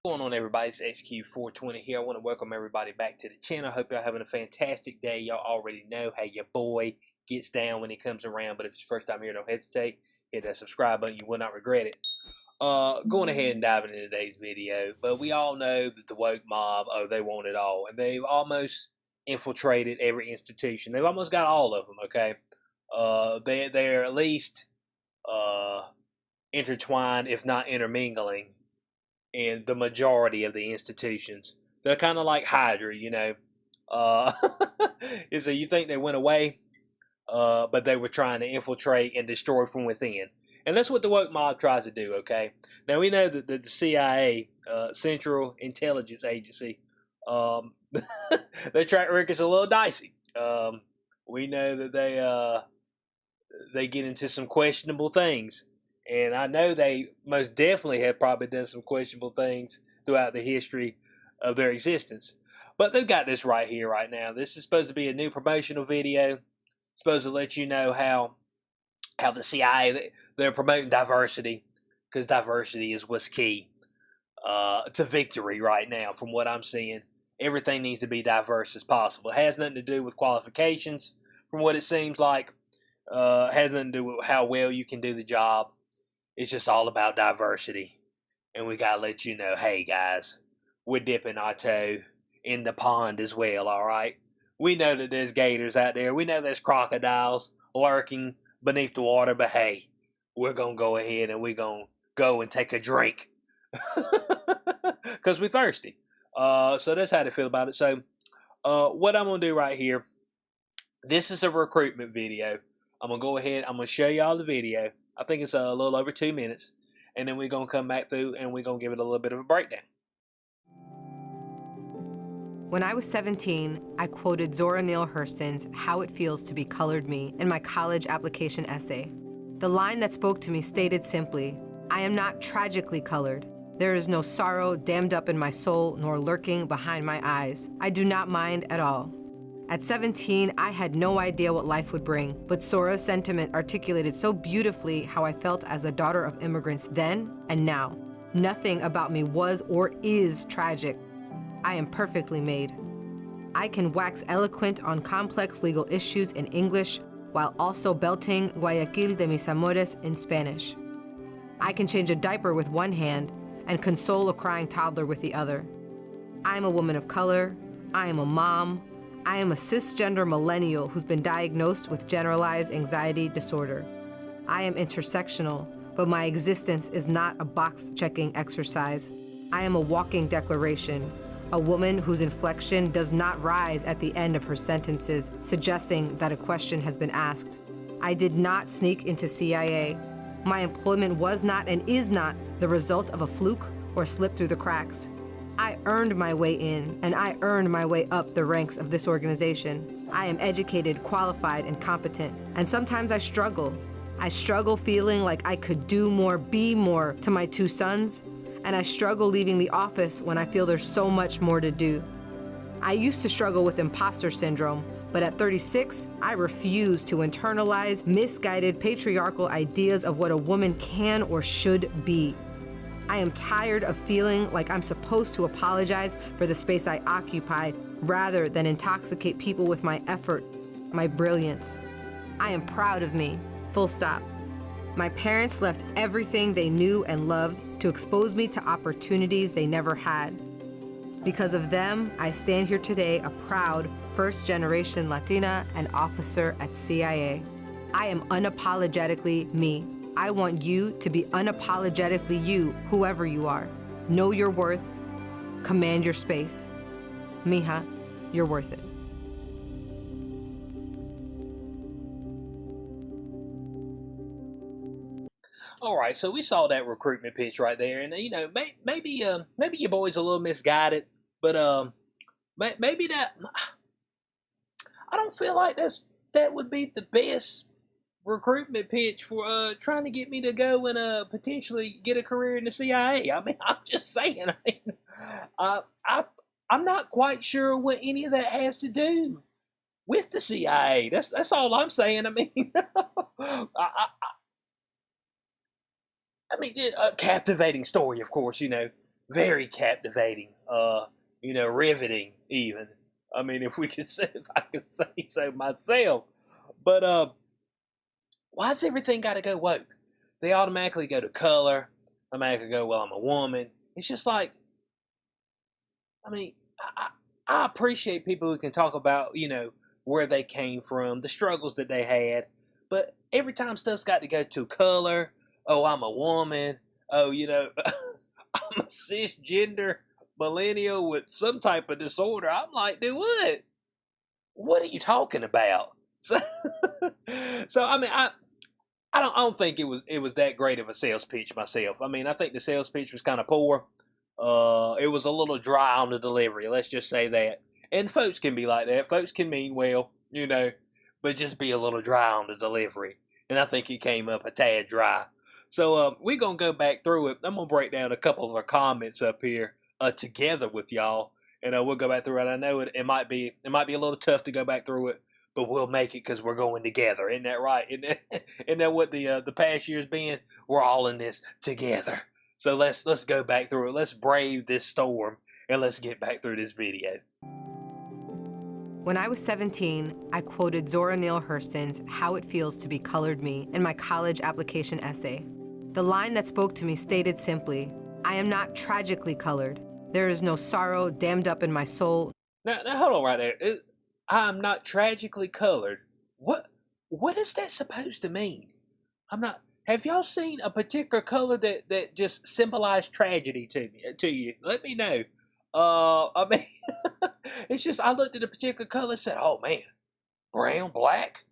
What's going on, everybody? It's XQ420 here. I want to welcome everybody back to the channel. I hope y'all having a fantastic day. Y'all already know how your boy gets down when he comes around, but if it's your first time here, don't hesitate. Hit that subscribe button. You will not regret it. Going ahead and diving into today's video, but we all know that the woke mob, they want it all, and they've almost infiltrated every institution. They've almost got all of them, okay? They're at least intertwined, if not intermingling, in the majority of the institutions. They're kind of like Hydra, you know. So you think they went away, but they were trying to infiltrate and destroy from within. And that's what the woke mob tries to do, okay? Now, we know that the CIA, Central Intelligence Agency, their track record's a little dicey. We know that they get into some questionable things. And I know they most definitely have probably done some questionable things throughout the history of their existence. But they've got this right here, right now. This is supposed to be a new promotional video. It's supposed to let you know how the CIA, they're promoting diversity, because diversity is what's key to victory right now, from what I'm seeing. Everything needs to be diverse as possible. It has nothing to do with qualifications, from what it seems like. It has nothing to do with how well you can do the job. It's just all about diversity. And we got to let you know, hey guys, we're dipping our toe in the pond as well, alright? We know that there's gators out there. We know there's crocodiles lurking beneath the water. But hey, we're going to go ahead and we're going to go and take a drink. Because we're thirsty. So that's how they feel about it. So what I'm going to do right here, this is a recruitment video. I'm going to go ahead. I'm going to show y'all the video. I think it's a little over 2 minutes. And then we're going to come back through and we're going to give it a little bit of a breakdown. When I was 17, I quoted Zora Neale Hurston's How It Feels to Be Colored Me in my college application essay. The line that spoke to me stated simply, I am not tragically colored. There is no sorrow dammed up in my soul nor lurking behind my eyes. I do not mind at all. At 17, I had no idea what life would bring, but Zora's sentiment articulated so beautifully how I felt as a daughter of immigrants then and now. Nothing about me was or is tragic. I am perfectly made. I can wax eloquent on complex legal issues in English while also belting Guayaquil de mis amores in Spanish. I can change a diaper with one hand and console a crying toddler with the other. I am a woman of color. I am a mom. I am a cisgender millennial who's been diagnosed with generalized anxiety disorder. I am intersectional, but my existence is not a box-checking exercise. I am a walking declaration, a woman whose inflection does not rise at the end of her sentences, suggesting that a question has been asked. I did not sneak into CIA. My employment was not and is not the result of a fluke or slip through the cracks. I earned my way in, and I earned my way up the ranks of this organization. I am educated, qualified, and competent, and sometimes I struggle. I struggle feeling like I could do more, be more to my two sons, and I struggle leaving the office when I feel there's so much more to do. I used to struggle with imposter syndrome, but at 36, I refuse to internalize misguided patriarchal ideas of what a woman can or should be. I am tired of feeling like I'm supposed to apologize for the space I occupy rather than intoxicate people with my effort, my brilliance. I am proud of me, full stop. My parents left everything they knew and loved to expose me to opportunities they never had. Because of them, I stand here today a proud first-generation Latina and officer at CIA. I am unapologetically me. I want you to be unapologetically you, whoever you are. Know your worth. Command your space. Mija, you're worth it. All right, so we saw that recruitment pitch right there, and you know, maybe your boy's a little misguided, but maybe that, I don't feel like that would be the best recruitment pitch for trying to get me to go and potentially get a career in the CIA. I mean, I'm just saying. I mean, I'm not quite sure what any of that has to do with the CIA. That's all I'm saying. I mean, I mean, a captivating story, of course, you know. very captivating, riveting even. I mean, if we could say, if I could say so myself. But why does everything got to go woke? They automatically go to color. Automatically go, well, I'm a woman. It's just like, I mean, I appreciate people who can talk about, where they came from, the struggles that they had. But every time stuff's got to go to color, oh, I'm a woman, oh, I'm a cisgender millennial with some type of disorder. I'm like, dude, what? What are you talking about? So, so I mean, I don't think it was that great of a sales pitch myself. I mean, I think the sales pitch was kind of poor. It was a little dry on the delivery. Let's just say that. And folks can be like that. Folks can mean well, but just be a little dry on the delivery. And I think it came up a tad dry. So we're gonna go back through it. I'm gonna break down a couple of our comments up here together with y'all, and we'll go back through it. I know it might be a little tough to go back through it, but we'll make it because we're going together. Isn't that right? Isn't that what the past year's been? We're all in this together. So let's go back through it. Let's brave this storm and let's get back through this video. When I was 17, I quoted Zora Neale Hurston's How It Feels to Be Colored Me in my college application essay. The line that spoke to me stated simply, I am not tragically colored. There is no sorrow dammed up in my soul. Now hold on right there. I'm not tragically colored. What is that supposed to mean? Have y'all seen a particular color that just symbolized tragedy to you? Let me know. I mean, it's just I looked at a particular color and said, "Oh man, brown, black.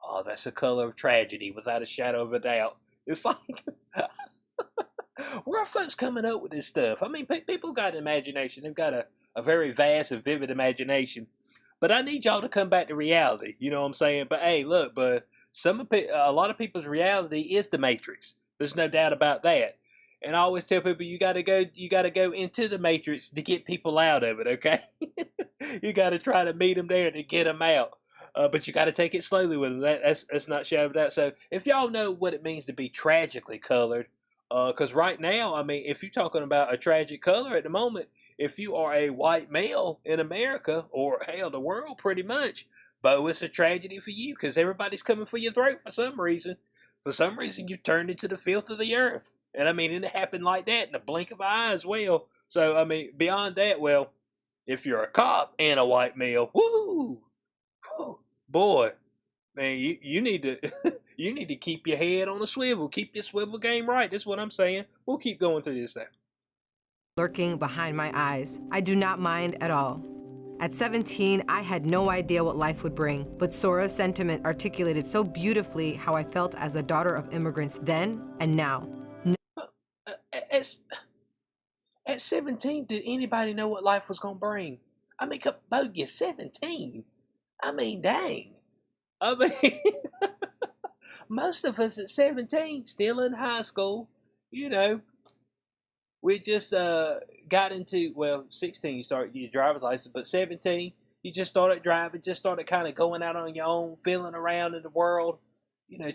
Oh, that's a color of tragedy, without a shadow of a doubt." It's like, where are folks coming up with this stuff? I mean, people got an imagination. They've got a very vast and vivid imagination. But I need y'all to come back to reality. You know what I'm saying? But hey, look, but a lot of people's reality is the Matrix. There's no doubt about that. And I always tell people you gotta go into the Matrix to get people out of it. Okay, you gotta try to meet them there to get them out. But you gotta take it slowly with them. That's not shoved out. So if y'all know what it means to be tragically colored, because right now, I mean, if you're talking about a tragic color at the moment, if you are a white male in America, or hell, the world pretty much, Bo, it's a tragedy for you because everybody's coming for your throat for some reason. For some reason, you turned into the filth of the earth. And I mean, it happened like that in the blink of an eye as well. So, I mean, beyond that, well, if you're a cop and a white male, woo, boy, man, you need to you need to keep your head on a swivel. Keep your swivel game right. That's what I'm saying. We'll keep going through this now. Lurking behind my eyes. I do not mind at all. At 17, I had no idea what life would bring, but Zora's sentiment articulated so beautifully how I felt as a daughter of immigrants then and now. At 17, did anybody know what life was going to bring? I mean, Bo, you're 17. I mean, dang. I mean, most of us at 17, still in high school, we just got into, 16 you start your driver's license, but 17 you just started driving, just started kind of going out on your own, feeling around in the world,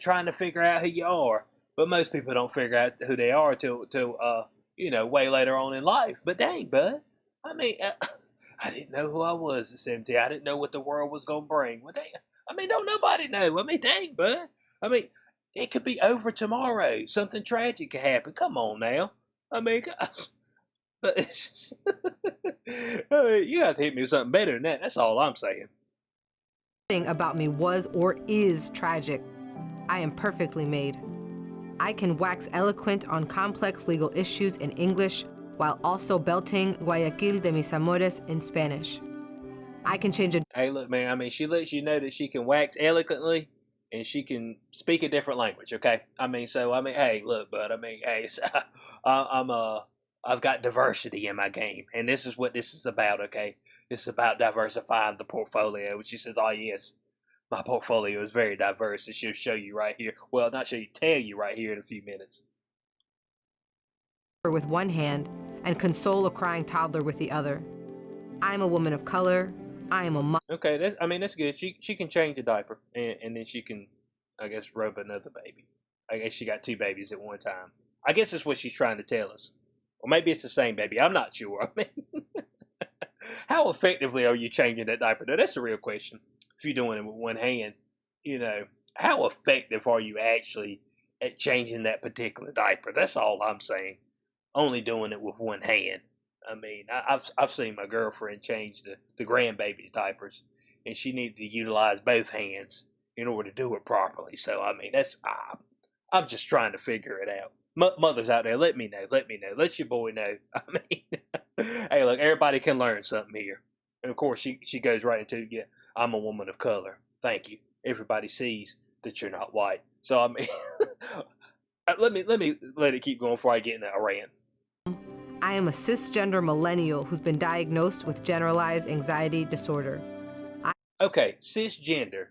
trying to figure out who you are. But most people don't figure out who they are till way later on in life. But dang, bud, I mean, I didn't know who I was at 17. I didn't know what the world was gonna bring. Well, dang, I mean, don't nobody know. I mean, dang, bud. I mean, it could be over tomorrow. Something tragic could happen. Come on now. I mean, but it's I mean, you have to hit me with something better than that. That's all I'm saying. Nothing about me was or is tragic. I am perfectly made. I can wax eloquent on complex legal issues in English while also belting Guayaquil de mis amores in Spanish. I can change a... Hey, look, man, I mean, she lets you know that she can wax eloquently and she can speak a different language, okay? I mean, hey, look, bud, I mean, hey, I've got diversity in my game, and this is what this is about, okay? This is about diversifying the portfolio, which she says, oh, yes. My portfolio is very diverse. It should show you right here. Well, not show you, tell you right here in a few minutes. With one hand and console a crying toddler with the other. I am a woman of color. I am a mom. Okay, that's good. She can change a diaper and then she can, I guess, rope another baby. I guess she got two babies at one time. I guess that's what she's trying to tell us. Or maybe it's the same baby. I'm not sure. I mean, how effectively are you changing that diaper? Now, that's the real question. If you're doing it with one hand, you know, how effective are you actually at changing that particular diaper? That's all I'm saying. Only doing it with one hand. I mean, I've seen my girlfriend change the grandbaby's diapers, and she needed to utilize both hands in order to do it properly. So I mean, I'm just trying to figure it out. Mothers out there, let me know. Let me know. Let your boy know. I mean, hey, look, everybody can learn something here. And of course, she goes right into, yeah, I'm a woman of color. Thank you. Everybody sees that you're not white. So I mean, let me let it keep going before I get in that rant. I am a cisgender millennial who's been diagnosed with generalized anxiety disorder. Okay, cisgender.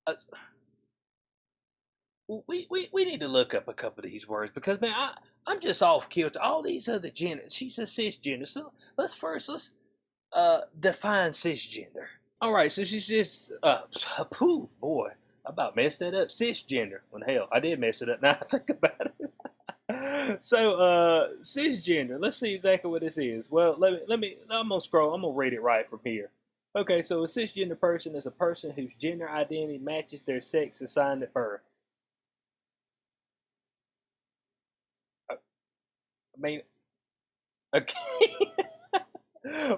Uh, we need to look up a couple of these words because man, I'm just off kilter. All these other genders. She's a cisgender. So let's define cisgender. All right, so she says, pooh, boy, I about messed that up. Cisgender. Well, hell, I did mess it up. Now I think about it. So, cisgender. Let's see exactly what this is. Well, let me. I'm gonna scroll. I'm gonna read it right from here. Okay, so a cisgender person is a person whose gender identity matches their sex assigned at birth. I mean, okay.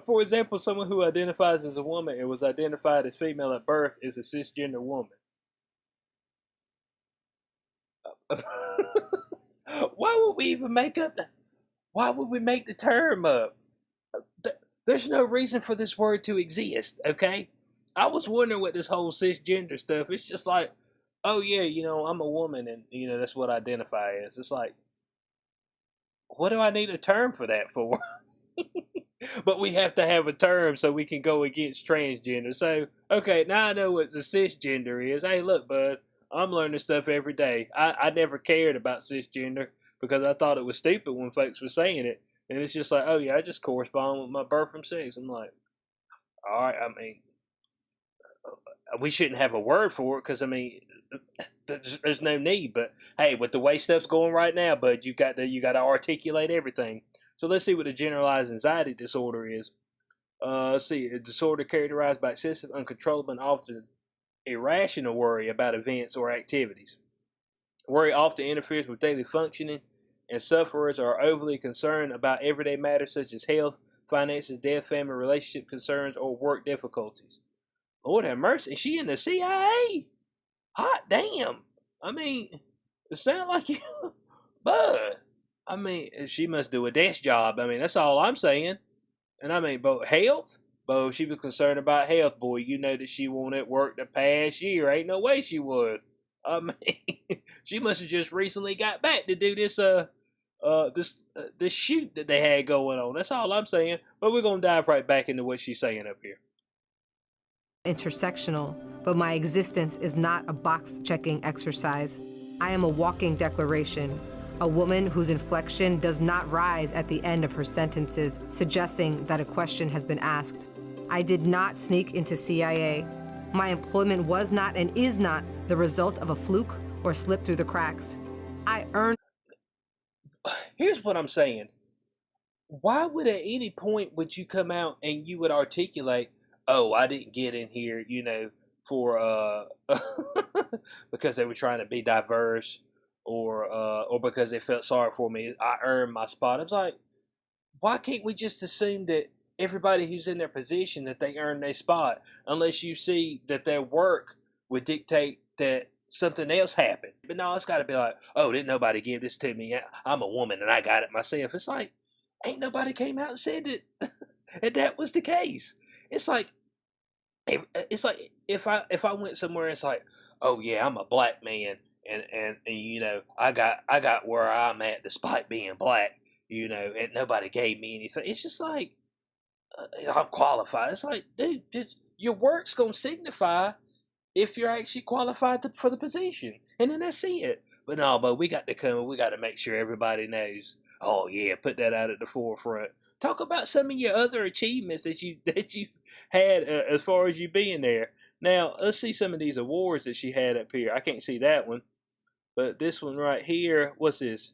For example, someone who identifies as a woman and was identified as female at birth is a cisgender woman. Why would we even make up? Why would we make the term up? There's no reason for this word to exist. Okay, I was wondering what this whole cisgender stuff. It's just like, oh yeah, I'm a woman, and that's what I identify as. It's like, what do I need a term for that for? But we have to have a term so we can go against transgender. So, okay, now I know what the cisgender is. Hey, look, bud, I'm learning stuff every day. I never cared about cisgender because I thought it was stupid when folks were saying it. And it's just like, oh, yeah, I just correspond with my birth from sex. I'm like, all right, I mean, we shouldn't have a word for it because, I mean, there's no need. But, hey, with the way stuff's going right now, bud, you got to articulate everything. So let's see what a generalized anxiety disorder is. Let's see, a disorder characterized by excessive, uncontrollable, and often irrational worry about events or activities. Worry often interferes with daily functioning, and sufferers are overly concerned about everyday matters such as health, finances, death, family, relationship concerns, or work difficulties. Lord have mercy, is she in the CIA? Hot damn! I mean, it sounds like you, bud. I mean, she must do a desk job. I mean, that's all I'm saying. And I mean, but health? But if she was concerned about health, boy, you know that she won't at work the past year. Ain't no way she would. I mean, she must have just recently got back to do this this shoot that they had going on. That's all I'm saying. But we're gonna dive right back into what she's saying up here. Intersectional, but my existence is not a box-checking exercise. I am a walking declaration. A woman whose inflection does not rise at the end of her sentences, suggesting that a question has been asked. I did not sneak into CIA. My employment was not and is not the result of a fluke or slip through the cracks. I earned. Here's what I'm saying. Why would at any point would you come out and you would articulate, oh, I didn't get in here, for because they were trying to be diverse, or because they felt sorry for me, I earned my spot. I was like, why can't we just assume that everybody who's in their position that they earned their spot, unless you see that their work would dictate that something else happened? But no, it's got to be like, oh, didn't nobody give this to me? I'm a woman and I got it myself. It's like, ain't nobody came out and said that and that was the case. It's like if I went somewhere, it's like, oh yeah, I'm a black man. And I got where I'm at despite being black, and nobody gave me anything. It's just like, I'm qualified. It's like, dude, your work's gonna signify if you're actually qualified for the position, and then that's it. But no, but we got to come. We got to make sure everybody knows. Oh yeah, put that out at the forefront. Talk about some of your other achievements that you had as far as you being there. Now let's see some of these awards that she had up here. I can't see that one. But this one right here, what's this?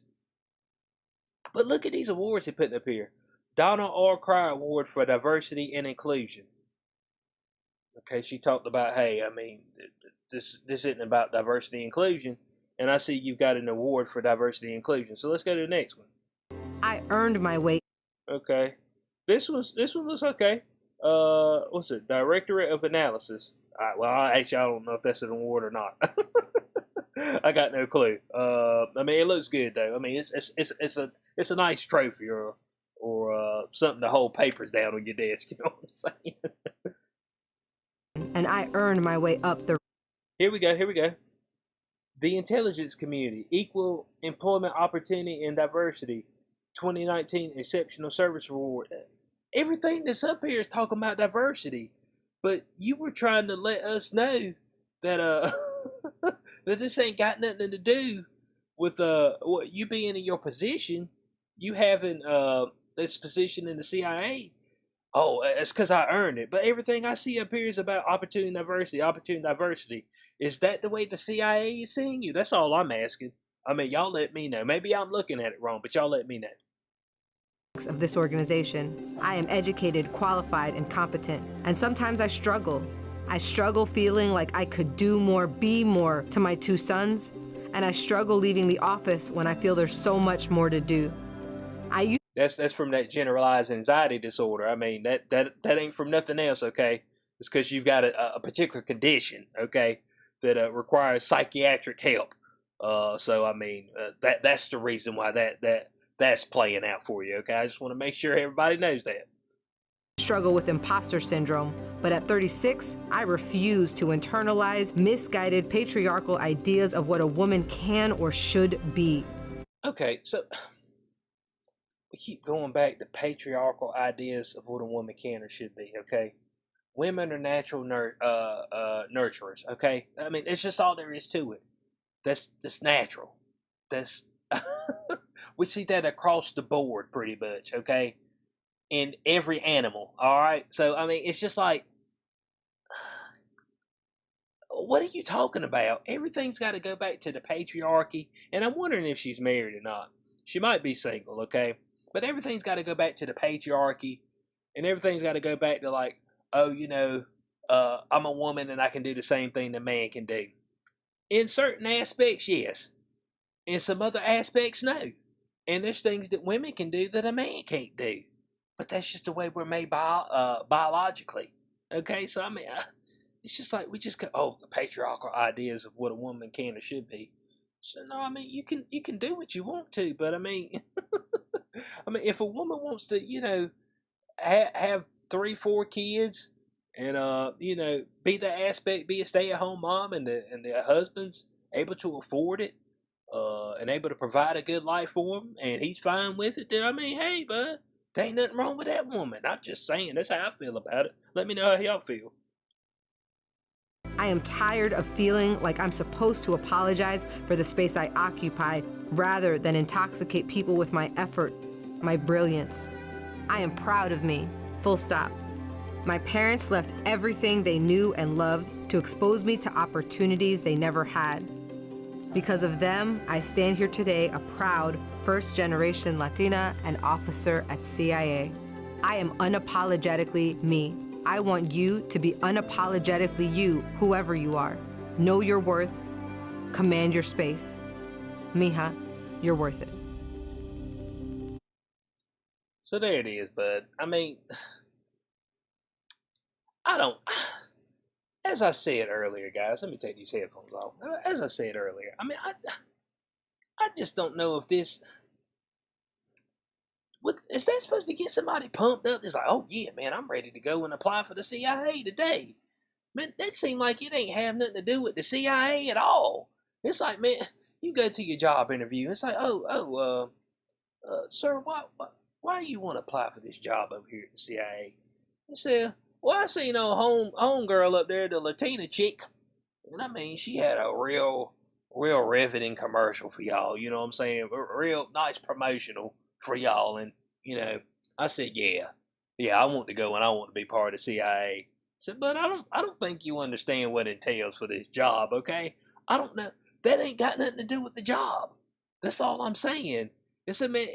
But look at these awards they're putting up here. Donald R. Cryer Award for Diversity and Inclusion. Okay, she talked about, hey, I mean, this isn't about diversity and inclusion, and I see you've got an award for diversity and inclusion. So let's go to the next one. I earned my way. Okay, this one looks okay. What's it? Directorate of Analysis. All right, well, I don't know if that's an award or not. I got no clue. I mean, it looks good though. I mean, it's a nice trophy or something to hold papers down on your desk. You know what I'm saying? And I earned my way up the. Here we go. The Intelligence Community, Equal Employment Opportunity and Diversity, 2019 Exceptional Service Award. Everything that's up here is talking about diversity, but you were trying to let us know that that this ain't got nothing to do with what you being in your position, you having this position in the CIA. Oh, it's because I earned it. But everything I see up here is about opportunity and diversity, opportunity and diversity. Is that the way the CIA is seeing you? That's all I'm asking. I mean, y'all let me know. Maybe I'm looking at it wrong, but y'all let me know. Of this organization. I am educated, qualified, and competent. And sometimes I struggle. I struggle feeling like I could do more, be more to my 2 sons. And I struggle leaving the office when I feel there's so much more to do. That's from that generalized anxiety disorder. I mean, that ain't from nothing else, okay? It's because you've got a particular condition, okay, that requires psychiatric help. So I mean, that's the reason why that's playing out for you, okay? I just want to make sure everybody knows that. Struggle with imposter syndrome, but at 36, I refuse to internalize misguided patriarchal ideas of what a woman can or should be. Okay, so we keep going back to patriarchal ideas of what a woman can or should be, okay? Women are natural nurturers, okay? I mean, it's just all there is to it. That's natural. That's we see that across the board pretty much, okay? In every animal, all right? So, I mean, it's just like, what are you talking about? Everything's got to go back to the patriarchy, and I'm wondering if she's married or not. She might be single, okay? But everything's got to go back to the patriarchy, and everything's got to go back to like, oh, you know, I'm a woman and I can do the same thing that man can do. In certain aspects, yes. In some other aspects, no. And there's things that women can do that a man can't do. But that's just the way we're made biologically. Okay, so I mean, it's just like we just go, the patriarchal ideas of what a woman can or should be. So no, I mean, you can do what you want to, but I mean, I mean, if a woman wants to, you know, have 3-4 kids, and you know, be a stay-at-home mom, and the husband's able to afford it, and able to provide a good life for him, and he's fine with it, then I mean, hey, bud. There ain't nothing wrong with that woman. I'm just saying, that's how I feel about it. Let me know how y'all feel. I am tired of feeling like I'm supposed to apologize for the space I occupy rather than intoxicate people with my effort, my brilliance. I am proud of me, full stop. My parents left everything they knew and loved to expose me to opportunities they never had. Because of them, I stand here today a proud first-generation Latina and officer at CIA. I am unapologetically me. I want you to be unapologetically you, whoever you are. Know your worth. Command your space. Mija, you're worth it. So there it is, bud. I mean, as I said earlier, guys, let me take these headphones off. As I said earlier, I mean, I just don't know if this, is that supposed to get somebody pumped up? It's like, oh yeah, man, I'm ready to go and apply for the CIA today. Man, that seemed like it ain't have nothing to do with the CIA at all. It's like, man, you go to your job interview. It's like, sir, why you want to apply for this job over here at the CIA? I said, well, I seen home girl up there, the Latina chick, and I mean, she had a real riveting commercial for y'all. You know what I'm saying? A real nice promotional for y'all. And you know, I said, yeah, I want to go and I want to be part of the CIA. I said, but I don't think you understand what it entails for this job. Okay, I don't know. That ain't got nothing to do with the job. That's all I'm saying. It's a man.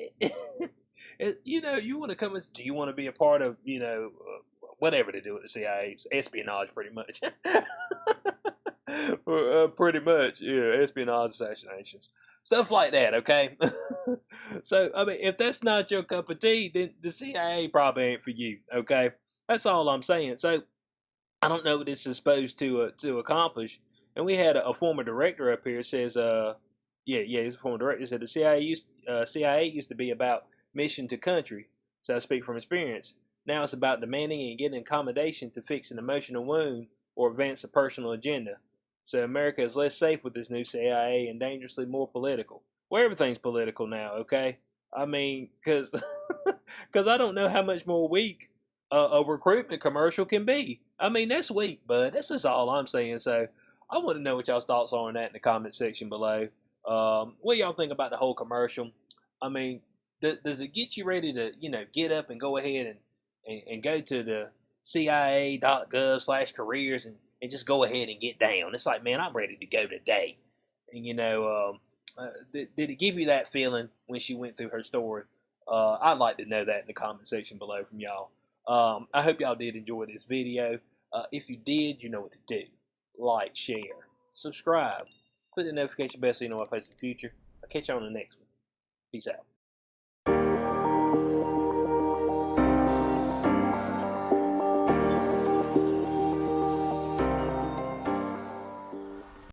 You know, you want to come and do you want to be a part of, whatever they do with the CIA's espionage, pretty much. Pretty much, yeah, espionage, assassinations, stuff like that. Okay, so I mean, if that's not your cup of tea, then the CIA probably ain't for you. Okay, that's all I'm saying. So I don't know what this is supposed to accomplish. And we had a former director up here says, yeah, he's a former director, said the CIA used to be about mission to country. So I speak from experience. Now it's about demanding and getting accommodation to fix an emotional wound or advance a personal agenda. So America is less safe with this new CIA and dangerously more political. Well, everything's political now, okay? I mean, because I don't know how much more weak a recruitment commercial can be. I mean, that's weak, bud. This is all I'm saying. So I want to know what y'all's thoughts are on that in the comment section below. What y'all think about the whole commercial? I mean, does it get you ready to, get up and go ahead and go to the CIA.gov/careers and just go ahead and get down? It's like, man, I'm ready to go today. And, did it give you that feeling when she went through her story? I'd like to know that in the comment section below from y'all. I hope y'all did enjoy this video. If you did, you know what to do. Like, share, subscribe, click the notification bell so you know what I post in the future. I'll catch you on the next one. Peace out.